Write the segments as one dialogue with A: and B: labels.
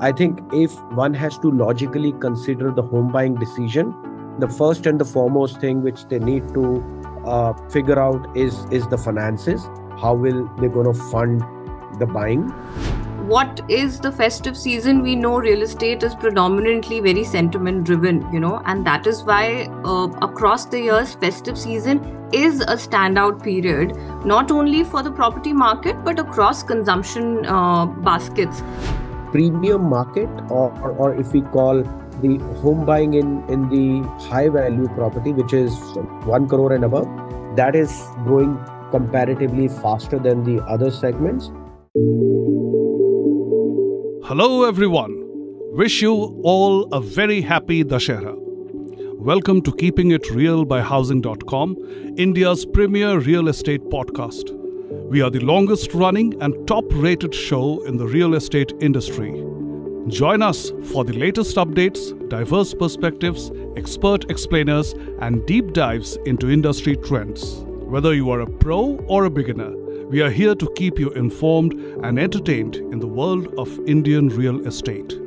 A: I think if one has to logically consider the home buying decision, the first and the foremost thing which they need to figure out is the finances. How will they going to fund the buying?
B: What is the festive season? We know real estate is predominantly very sentiment driven, and that is why across the years, festive season is a standout period, not only for the property market, but across consumption baskets.
A: Premium market, or if we call the home buying in the high value property, which is 1 crore and above, that is growing comparatively faster than the other segments.
C: Hello everyone. Wish you all a very happy Dussehra. Welcome to Keeping It Real by Housing.com, India's premier real estate podcast. We are the longest running and top rated show in the real estate industry. Join us for the latest updates, diverse perspectives, expert explainers, and deep dives into industry trends. Whether you are a pro or a beginner, we are here to keep you informed and entertained in the world of Indian real estate.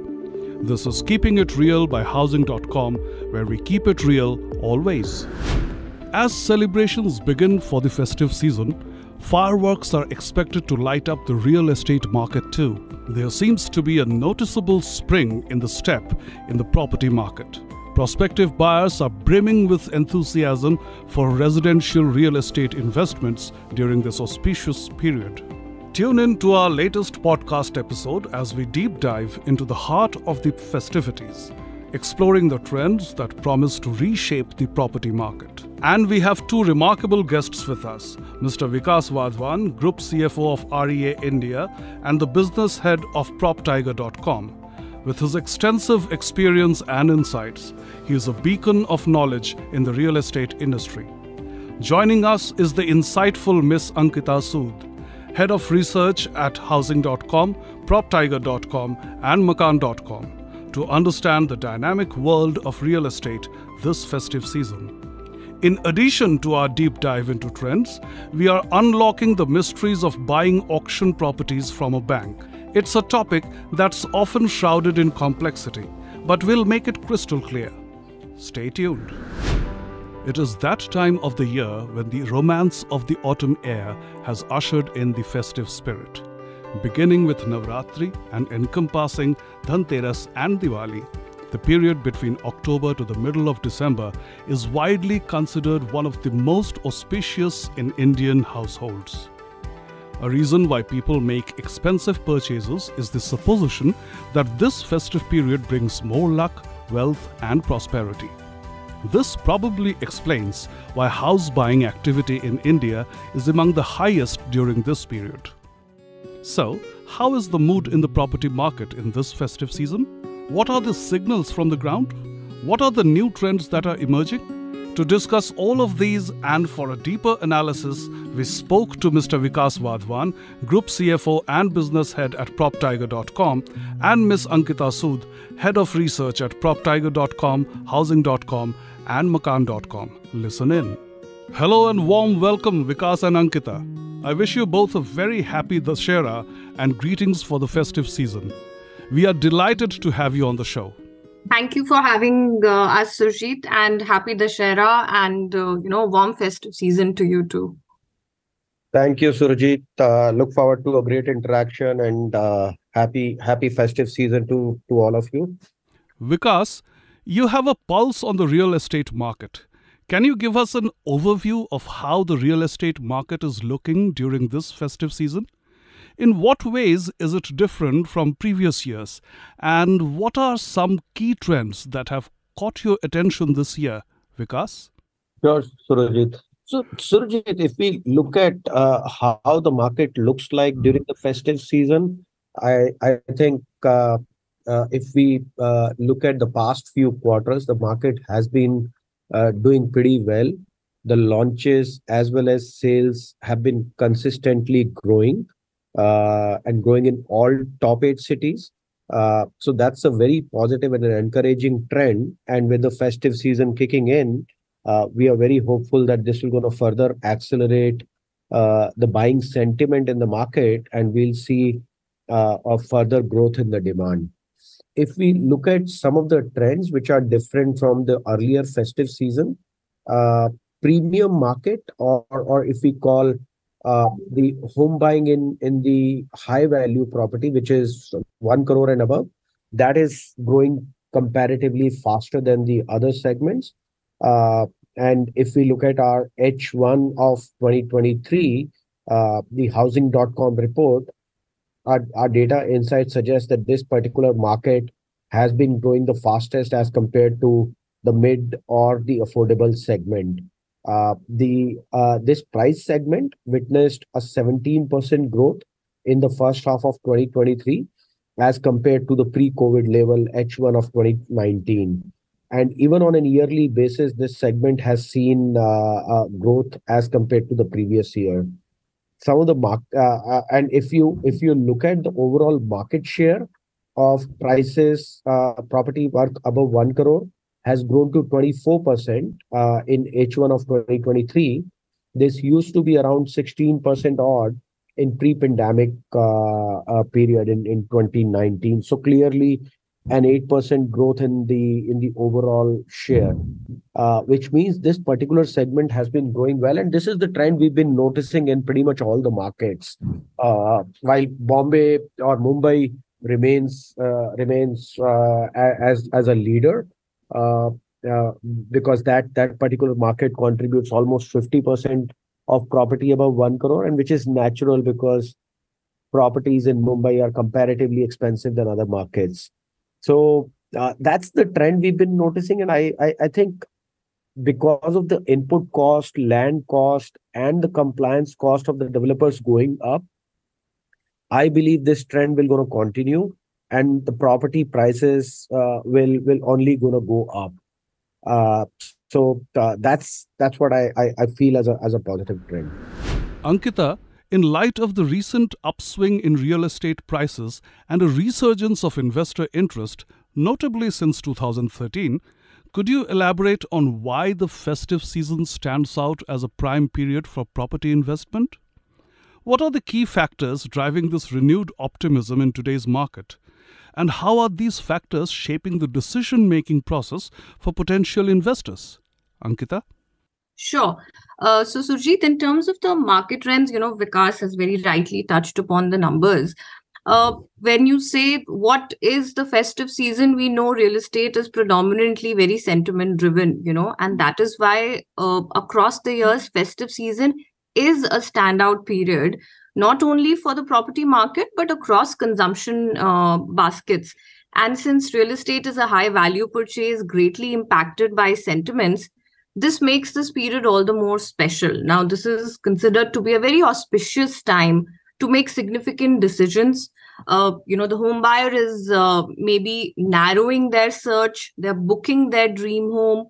C: This is Keeping It Real by Housing.com, where we keep it real always. As celebrations begin for the festive season, fireworks are expected to light up the real estate market too. There seems to be a noticeable spring in the step in the property market. Prospective buyers are brimming with enthusiasm for residential real estate investments during this auspicious period. Tune in to our latest podcast episode as we deep dive into the heart of the festivities, exploring the trends that promise to reshape the property market. And we have two remarkable guests with us, Mr. Vikas Wadhawan, Group CFO of REA India and the business head of PropTiger.com. With his extensive experience and insights, he is a beacon of knowledge in the real estate industry. Joining us is the insightful Miss Ankita Sood, Head of Research at Housing.com, PropTiger.com and Makan.com, to understand the dynamic world of real estate this festive season. In addition to our deep dive into trends, we are unlocking the mysteries of buying auction properties from a bank. It's a topic that's often shrouded in complexity, but we'll make it crystal clear. Stay tuned. It is that time of the year when the romance of the autumn air has ushered in the festive spirit. Beginning with Navratri and encompassing Dhanteras and Diwali, the period between October to the middle of December is widely considered one of the most auspicious in Indian households. A reason why people make expensive purchases is the supposition that this festive period brings more luck, wealth, and prosperity. This probably explains why house buying activity in India is among the highest during this period. So, how is the mood in the property market in this festive season? What are the signals from the ground? What are the new trends that are emerging? To discuss all of these and for a deeper analysis, we spoke to Mr. Vikas Wadhawan, Group CFO and Business Head at PropTiger.com, and Ms. Ankita Sood, Head of Research at PropTiger.com, Housing.com, and Makan.com. Listen in. Hello and warm welcome, Vikas and Ankita. I wish you both a very happy Dussehra and greetings for the festive season. We are delighted to have you on the show.
B: Thank you for having us, Surjit, and happy Dussehra and, warm festive season to you too.
A: Thank you, Surjit. Look forward to a great interaction and happy festive season to all of you.
C: Vikas, you have a pulse on the real estate market. Can you give us an overview of how the real estate market is looking during this festive season? In what ways is it different from previous years? And what are some key trends that have caught your attention this year, Vikas?
A: Sure, Surajit. So, Surajit, if we look at how the market looks like during the festive season, I think if we look at the past few quarters, the market has been doing pretty well. The launches as well as sales have been consistently growing. And growing in all top 8 cities. So that's a very positive and an encouraging trend. And with the festive season kicking in, we are very hopeful that this will going to further accelerate the buying sentiment in the market, and we'll see a further growth in the demand. if we look at some of the trends which are different from the earlier festive season, uh, premium market, or if we call the home buying in the high value property, which is 1 crore and above, that is growing comparatively faster than the other segments. Uh, and if we look at our H1 of 2023, the Housing.com report, our data insight suggests that this particular market has been growing the fastest as compared to the mid or the affordable segment. The This price segment witnessed a 17% growth in the first half of 2023 as compared to the pre-COVID level H1 of 2019. And even on a yearly basis, this segment has seen growth as compared to the previous year. Some of the and if you look at the overall market share of prices, property worth above 1 crore has grown to 24% in H1 of 2023. This used to be around 16% odd in pre-pandemic period in 2019. So clearly an 8% growth in the overall share, which means this particular segment has been growing well. And this is the trend we've been noticing in pretty much all the markets. While Bombay or Mumbai remains as a leader, uh, uh, because that particular market contributes almost 50% of property above 1 crore, and which is natural because properties in Mumbai are comparatively expensive than other markets. So that's the trend we've been noticing, and I think because of the input cost, land cost, and the compliance cost of the developers going up, I believe this trend will going to continue, and the property prices will only going to go up. That's what I feel as a positive trend.
C: Ankita, in light of the recent upswing in real estate prices and a resurgence of investor interest, notably since 2013, could you elaborate on why the festive season stands out as a prime period for property investment? What are the key factors driving this renewed optimism in today's market? And how are these factors shaping the decision-making process for potential investors? Ankita?
B: Sure. So, Surjit, in terms of the market trends, Vikas has very rightly touched upon the numbers. When you say what is the festive season, we know real estate is predominantly very sentiment driven, and that is why across the years, festive season is a standout period, not only for the property market, but across consumption baskets. And since real estate is a high value purchase, greatly impacted by sentiments, this makes this period all the more special. Now, this is considered to be a very auspicious time to make significant decisions. The home buyer is maybe narrowing their search, they're booking their dream home.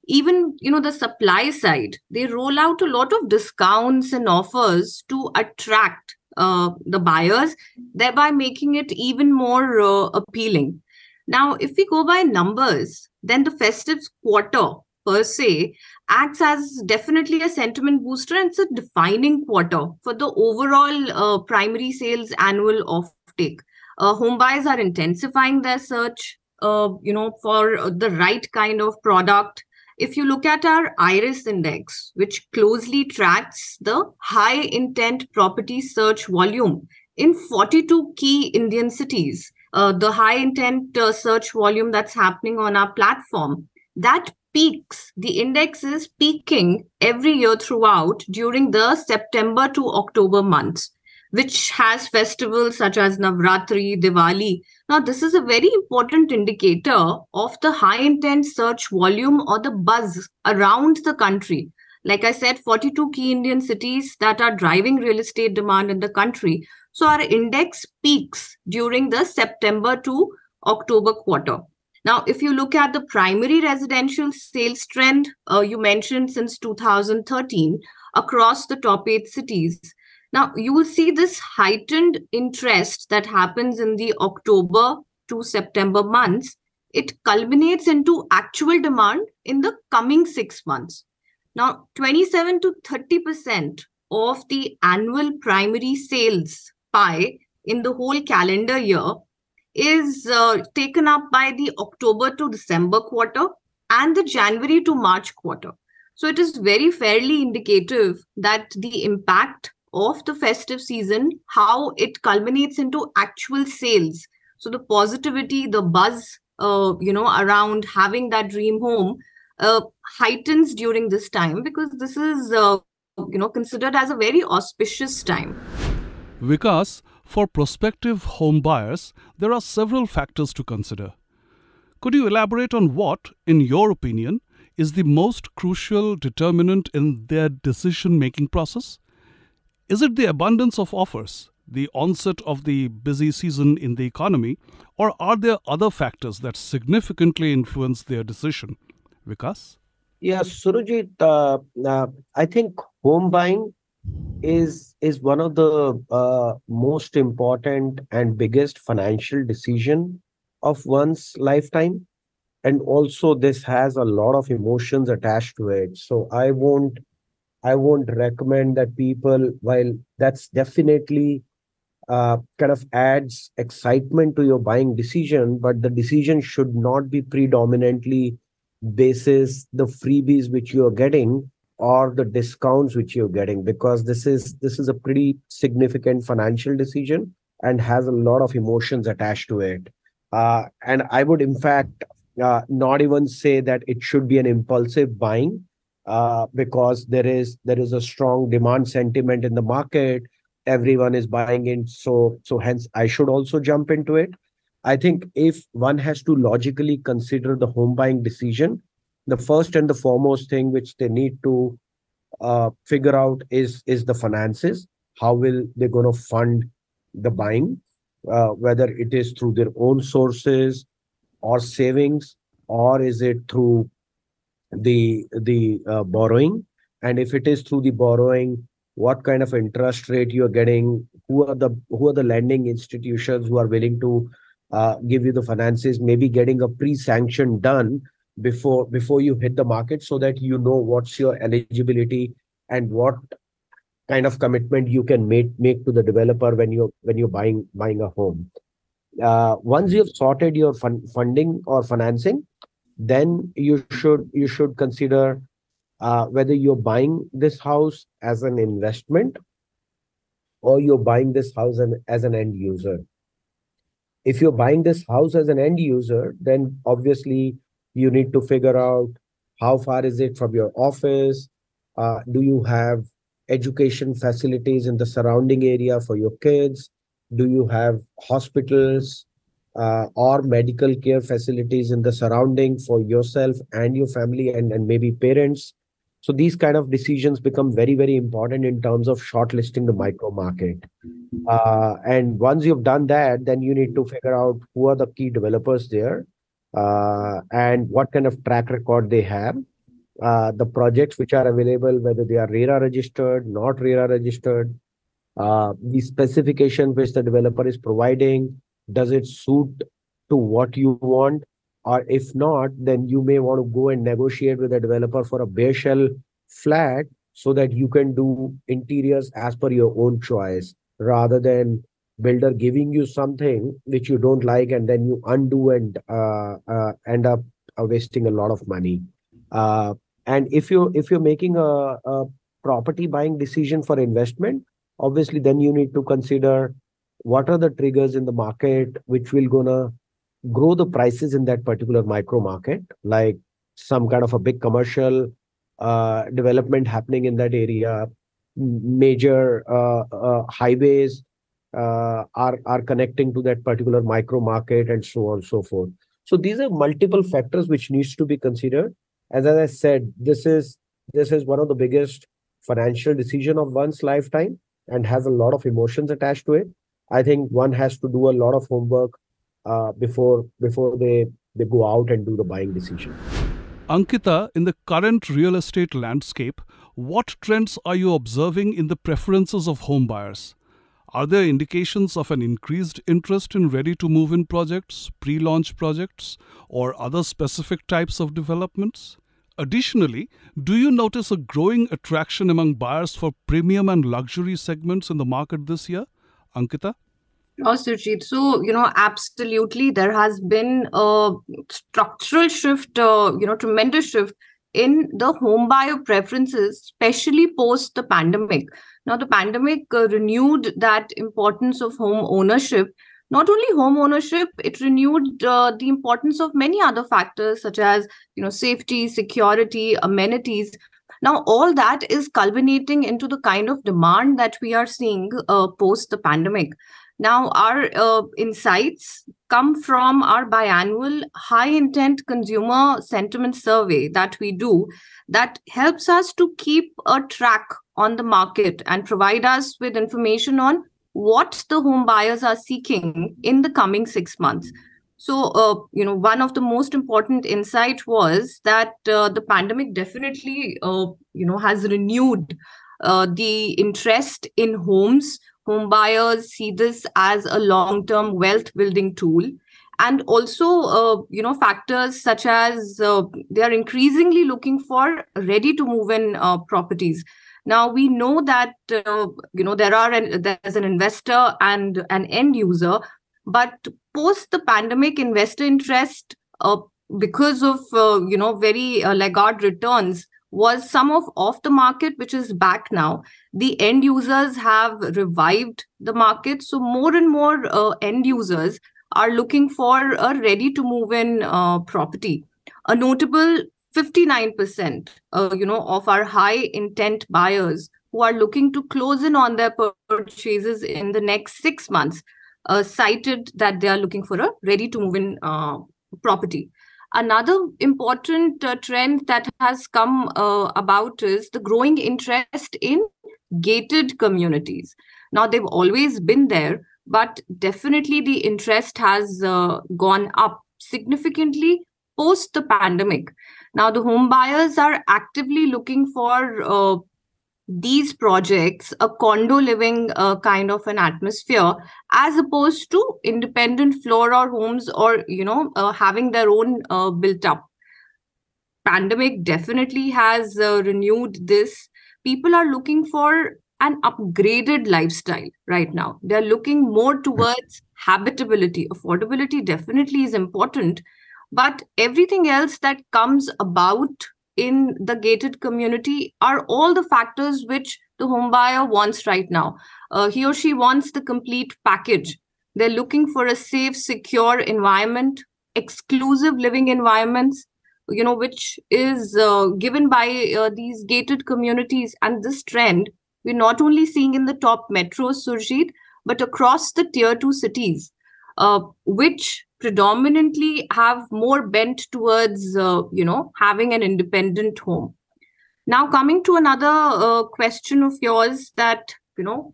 B: Even, the supply side, they roll out a lot of discounts and offers to attract the buyers, thereby making it even more appealing. Now, if we go by numbers, then the festive quarter per se acts as definitely a sentiment booster, and it's a defining quarter for the overall primary sales annual offtake. Home buyers are intensifying their search, for the right kind of product. If you look at our IRIS index, which closely tracks the high intent property search volume in 42 key Indian cities, the high intent search volume that's happening on our platform, that peaks. The index is peaking every year throughout during the September to October months, which has festivals such as Navratri, Diwali. Now, this is a very important indicator of the high intent search volume or the buzz around the country. Like I said, 42 key Indian cities that are driving real estate demand in the country. So our index peaks during the September to October quarter. Now, if you look at the primary residential sales trend, you mentioned since 2013 across the top 8 cities. Now, you will see this heightened interest that happens in the October to September months. It culminates into actual demand in the coming 6 months. Now, 27 to 30% of the annual primary sales pie in the whole calendar year is taken up by the October to December quarter and the January to March quarter. So it is very fairly indicative that the impact of the festive season, how it culminates into actual sales. So the positivity, the buzz, around having that dream home heightens during this time, because this is, considered as a very auspicious time.
C: Vikas, for prospective home buyers, there are several factors to consider. Could you elaborate on what, in your opinion, is the most crucial determinant in their decision-making process? Is it the abundance of offers, the onset of the busy season in the economy, or are there other factors that significantly influence their decision? Vikas?
A: Yes, Surajit, I think home buying is one of the most important and biggest financial decision of one's lifetime, and also this has a lot of emotions attached to it. So I won't recommend that people, while that's definitely kind of adds excitement to your buying decision, but the decision should not be predominantly basis the freebies which you are getting or the discounts which you're getting, because this is a pretty significant financial decision and has a lot of emotions attached to it. And I would in fact not even say that it should be an impulsive buying, because there is a strong demand sentiment in the market. Everyone is buying in, so hence I should also jump into it. I think if one has to logically consider the home buying decision, the first and the foremost thing which they need to figure out is the finances. How will they going to fund the buying, whether it is through their own sources or savings, or is it through the borrowing? And if it is through the borrowing, what kind of interest rate you are getting? Who are the lending institutions who are willing to give you the finances? Maybe getting a pre-sanction done before you hit the market, so that you know what's your eligibility and what kind of commitment you can make to the developer when you're buying a home. Once you've sorted your funding or financing, then you should consider whether you're buying this house as an investment or you're buying this house as an end user. If you're buying this house as an end user, then obviously you need to figure out how far is it from your office. Do you have education facilities in the surrounding area for your kids? Do you have hospitals or medical care facilities in the surrounding for yourself and your family, and maybe parents? So these kind of decisions become very, very important in terms of shortlisting the micro market. And once you've done that, then you need to figure out who are the key developers there, and what kind of track record they have, the projects which are available, whether they are RERA registered, not RERA registered, the specification which the developer is providing, does it suit to what you want? Or if not, then you may want to go and negotiate with the developer for a bare shell flat, so that you can do interiors as per your own choice, rather than builder giving you something which you don't like and then you undo and end up wasting a lot of money. And if you're making a property buying decision for investment, obviously then you need to consider what are the triggers in the market which will gonna grow the prices in that particular micro market, like some kind of a big commercial development happening in that area, major highways are connecting to that particular micro market, and so on and so forth. So these are multiple factors which needs to be considered. As I said, this is one of the biggest financial decision of one's lifetime and has a lot of emotions attached to it. I think one has to do a lot of homework before they go out and do the buying decision.
C: Ankita, in the current real estate landscape, what trends are you observing in the preferences of home buyers? Are there indications of an increased interest in ready-to-move-in projects, pre-launch projects, or other specific types of developments? Additionally, do you notice a growing attraction among buyers for premium and luxury segments in the market this year? Ankita?
B: Oh, Surjit. So, absolutely, there has been a structural shift, tremendous shift in the home buyer preferences, especially post the pandemic. Now, the pandemic renewed that importance of home ownership. Not only home ownership, it renewed the importance of many other factors such as, safety, security, amenities. Now, all that is culminating into the kind of demand that we are seeing post the pandemic. Now, our insights come from our biannual high intent consumer sentiment survey that we do, that helps us to keep a track on the market and provide us with information on what the home buyers are seeking in the coming 6 months. So, one of the most important insight was that the pandemic definitely, has renewed the interest in homes. Home buyers see this as a long-term wealth building tool. And also, factors such as they are increasingly looking for ready to move in properties. Now, we know that, there's an investor and an end user, but post the pandemic investor interest, because of, very laggard returns, was some of off the market, which is back now. The end users have revived the market. So more and more end users are looking for a ready to move in property. A notable 59%, of our high intent buyers who are looking to close in on their purchases in the next 6 months cited that they are looking for a ready to move in property. Another important trend that has come about is the growing interest in gated communities. Now, they've always been there, but definitely the interest has gone up significantly post the pandemic. Now, the home buyers are actively looking for these projects, a condo living kind of an atmosphere, as opposed to independent floor or homes, or having their own built up. Pandemic definitely has renewed this. People are looking for an upgraded lifestyle right now. They're looking more towards habitability. Affordability definitely is important, but everything else that comes about in the gated community are all the factors which the home buyer wants right now. He or she wants the complete package. They're looking for a safe, secure environment, exclusive living environments, which is given by these gated communities. And this trend, we're not only seeing in the top metros, Surjit, but across the tier 2 cities, which predominantly have more bent towards, having an independent home. Now, coming to another question of yours, that,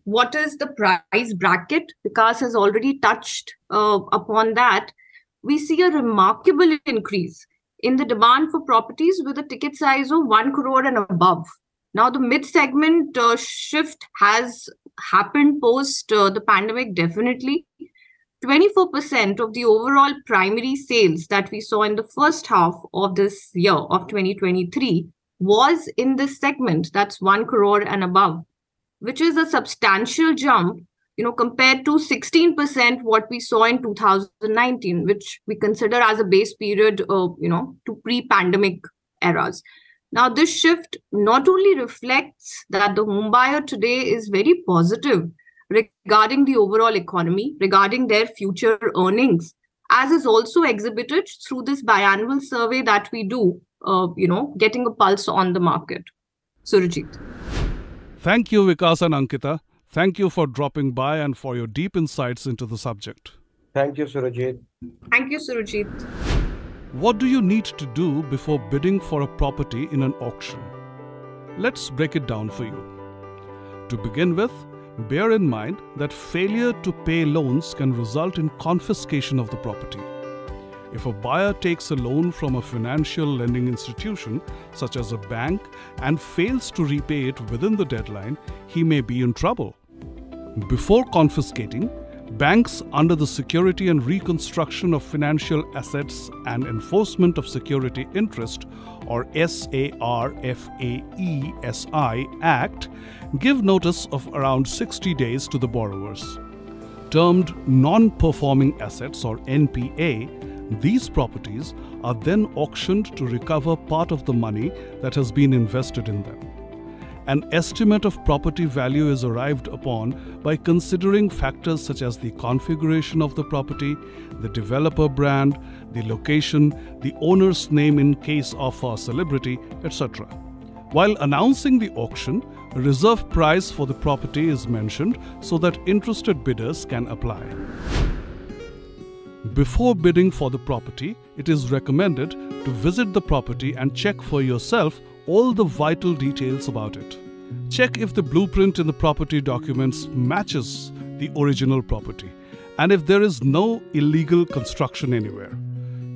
B: what is the price bracket? Vikas has already touched upon that. We see a remarkable increase in the demand for properties with a ticket size of 1 crore and above. Now, the mid-segment shift has happened post the pandemic, definitely. 24% of the overall primary sales that we saw in the first half of this year of 2023 was in this segment, that's 1 crore and above, which is a substantial jump, compared to 16% what we saw in 2019, which we consider as a base period, to pre-pandemic eras. Now, this shift not only reflects that the home buyer today is very positive regarding the overall economy, regarding their future earnings, as is also exhibited through this biannual survey that we do, getting a pulse on the market. Surajit.
C: Thank you, Vikas and Ankita. Thank you for dropping by and for your deep insights into the subject.
A: Thank you, Surajit.
B: Thank you, Surajit.
C: What do you need to do before bidding for a property in an auction? Let's break it down for you. To begin with, bear in mind that failure to pay loans can result in confiscation of the property. If a buyer takes a loan from a financial lending institution, such as a bank, and fails to repay it within the deadline, he may be in trouble. Before confiscating, banks under the Security and Reconstruction of Financial Assets and Enforcement of Security Interest, or SARFAESI Act, give notice of around 60 days to the borrowers. termed non-performing assets or NPA, these properties are then auctioned to recover part of the money that has been invested in them. An estimate of property value is arrived upon by considering factors such as the configuration of the property, the developer brand, the location, the owner's name in case of a celebrity, etc. While announcing the auction, a reserve price for the property is mentioned so that interested bidders can apply. Before bidding for the property, it is recommended to visit the property and check for yourself all the vital details about it. Check if the blueprint in the property documents matches the original property and if there is no illegal construction anywhere.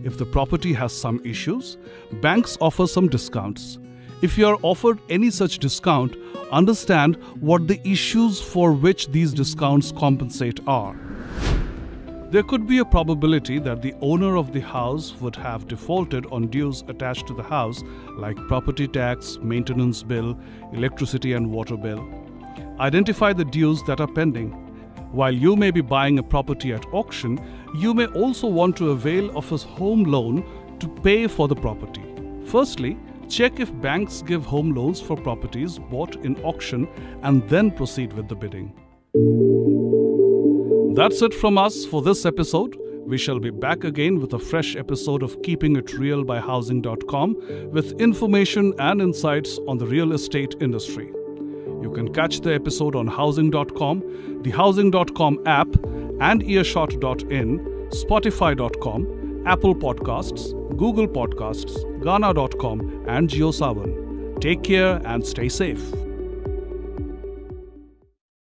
C: If the property has some issues, banks offer some discounts. If you are offered any such discount, understand what the issues for which these discounts compensate are. There could be a probability that the owner of the house would have defaulted on dues attached to the house like property tax, maintenance bill, electricity and water bill. Identify the dues that are pending. While you may be buying a property at auction, you may also want to avail of a home loan to pay for the property. Firstly, check if banks give home loans for properties bought in auction and then proceed with the bidding. That's it from us for this episode. We shall be back again with a fresh episode of Keeping It Real by Housing.com with information and insights on the real estate industry. You can catch the episode on Housing.com, the Housing.com app, and earshot.in, Spotify.com, Apple Podcasts, Google Podcasts, Ghana.com, and JioSaavn. Take care and stay safe.